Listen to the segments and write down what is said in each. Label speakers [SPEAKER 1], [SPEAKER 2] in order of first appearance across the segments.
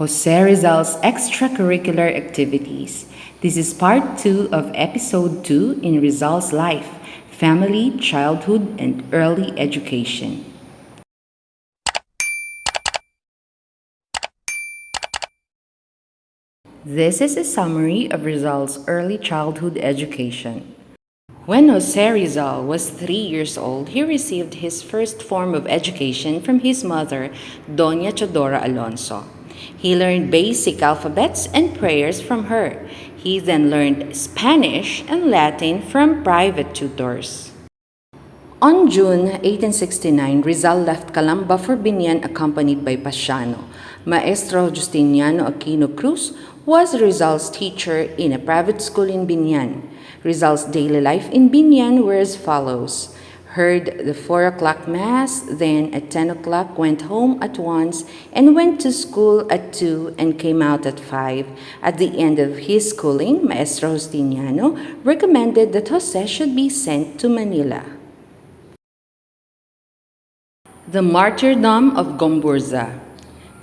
[SPEAKER 1] Jose Rizal's extracurricular activities. This is part 2 of episode 2 in Rizal's life, family, childhood, and early education. This is a summary of Rizal's early childhood education. When Jose Rizal was 3 years old, he received his first form of education from his mother, Doña Chodora Alonso. He learned basic alphabets and prayers from her. He then learned Spanish and Latin from private tutors. On June 1869, Rizal left Calamba for Binian accompanied by Pasiano. Maestro Justiniano Aquino Cruz was Rizal's teacher in a private school in Binian. Rizal's daily life in Binian were as follows. Heard the 4 o'clock mass, then at 10 o'clock went home at once and went to school at 2 and came out at 5. At the end of his schooling, Maestro Justiniano recommended that Jose should be sent to Manila. The Martyrdom of GOM-BUR-ZA.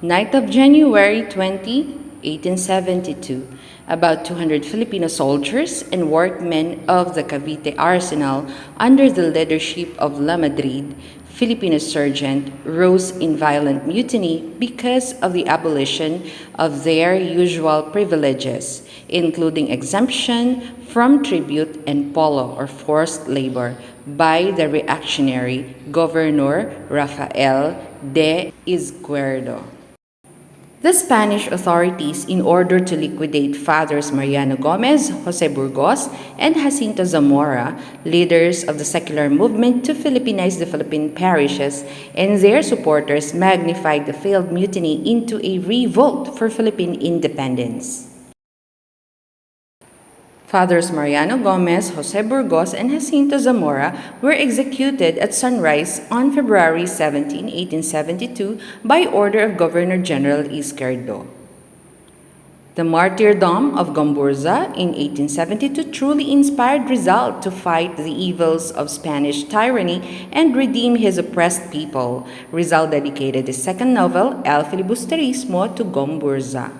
[SPEAKER 1] Night of January 20, 1872. About 200 Filipino soldiers and workmen of the Cavite arsenal under the leadership of La Madrid, Filipino sergeant, rose in violent mutiny because of the abolition of their usual privileges, including exemption from tribute and polo or forced labor by the reactionary Governor Rafael de Izquierdo. The Spanish authorities, in order to liquidate Fathers Mariano Gomez, Jose Burgos, and Jacinto Zamora, leaders of the secular movement to Philippinize the Philippine parishes, and their supporters magnified the failed mutiny into a revolt for Philippine independence. Fathers Mariano Gomez, Jose Burgos, and Jacinto Zamora were executed at sunrise on February 17, 1872 by order of Governor General Izquierdo. The martyrdom of GOM-BUR-ZA in 1872 truly inspired Rizal to fight the evils of Spanish tyranny and redeem his oppressed people. Rizal dedicated his second novel, El Filibusterismo, to GOM-BUR-ZA.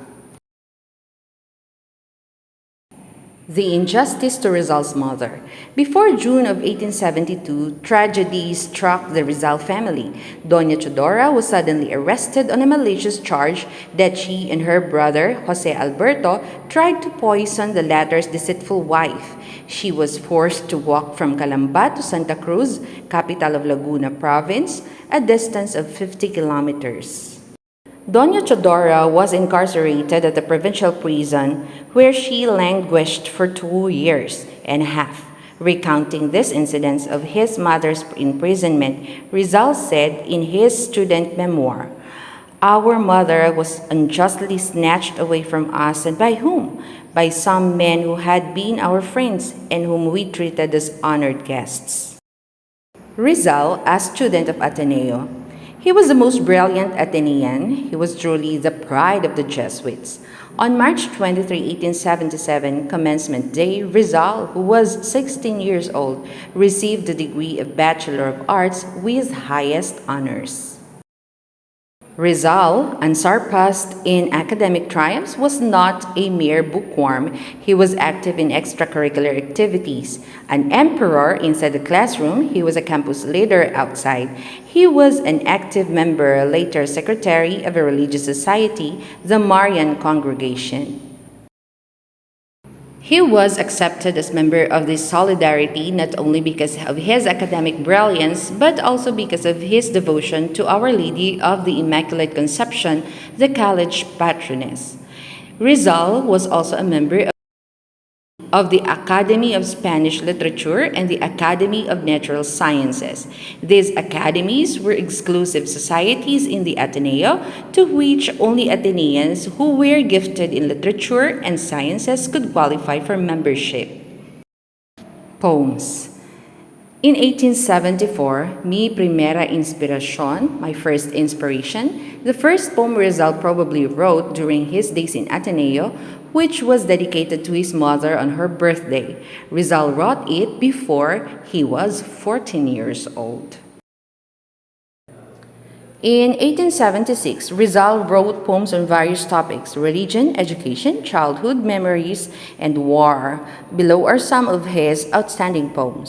[SPEAKER 1] The injustice to Rizal's mother. Before June of 1872, tragedy struck the Rizal family. Doña Chodora was suddenly arrested on a malicious charge that she and her brother, Jose Alberto, tried to poison the latter's deceitful wife. She was forced to walk from Calamba to Santa Cruz, capital of Laguna Province, a distance of 50 kilometers. Doña Chodora was incarcerated at the provincial prison where she languished for 2 years and a half. Recounting this incident of his mother's imprisonment, Rizal said in his student memoir, "Our mother was unjustly snatched away from us, and by whom? By some men who had been our friends and whom we treated as honored guests." Rizal, a student of ATENEO. He was the most brilliant Atenean. He was truly the pride of the Jesuits. On March 23, 1877, commencement day, Rizal, who was 16 years old, received the degree of Bachelor of Arts with highest honors. Rizal, unsurpassed in academic triumphs, was not a mere bookworm. He was active in extracurricular activities. An emperor inside the classroom, he was a campus leader outside. He was an active member, later secretary of a religious society, the Marian Congregation. He was accepted as member of this solidarity not only because of his academic brilliance, but also because of his devotion to Our Lady of the Immaculate Conception, the college patroness. Rizal was also a member of the Academy of Spanish Literature and the Academy of Natural Sciences. These academies were exclusive societies in the Ateneo to which only Ateneans who were gifted in literature and sciences could qualify for membership. Poems. In 1874, Mi Primera Inspiración, my first inspiration, the first poem Rizal probably wrote during his days in Ateneo, which was dedicated to his mother on her birthday. Rizal wrote it before he was 14 years old. In 1876, Rizal wrote poems on various topics: religion, education, childhood memories, and war. Below are some of his outstanding poems.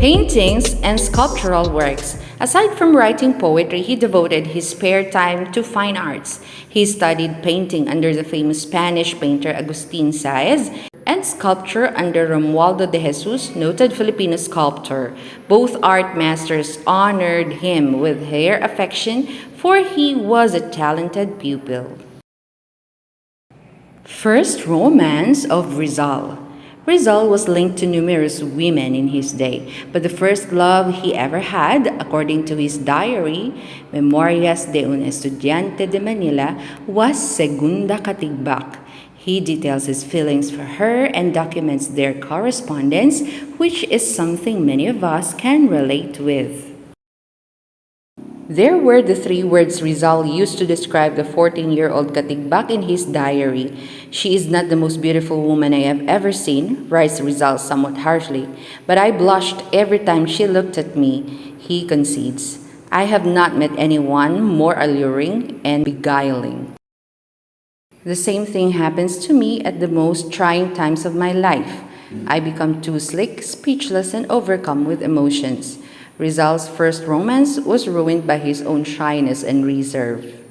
[SPEAKER 1] Paintings and sculptural works. Aside from writing poetry, he devoted his spare time to fine arts. He studied painting under the famous Spanish painter Agustin Saez and sculpture under Romualdo de Jesus, noted Filipino sculptor. Both art masters honored him with their affection, for he was a talented pupil. First romance of Rizal. Rizal was linked to numerous women in his day, but the first love he ever had, according to his diary, Memorias de un Estudiante de Manila, was Segunda Katigbak. He details his feelings for her and documents their correspondence, which is something many of us can relate with. There were the three words Rizal used to describe the 14-year-old Katigbak in his diary. "She is not the most beautiful woman I have ever seen," writes Rizal somewhat harshly, "but I blushed every time she looked at me," he concedes. "I have not met anyone more alluring and beguiling. The same thing happens to me at the most trying times of my life. I become too slick, speechless, and overcome with emotions." Rizal's first romance was ruined by his own shyness and reserve.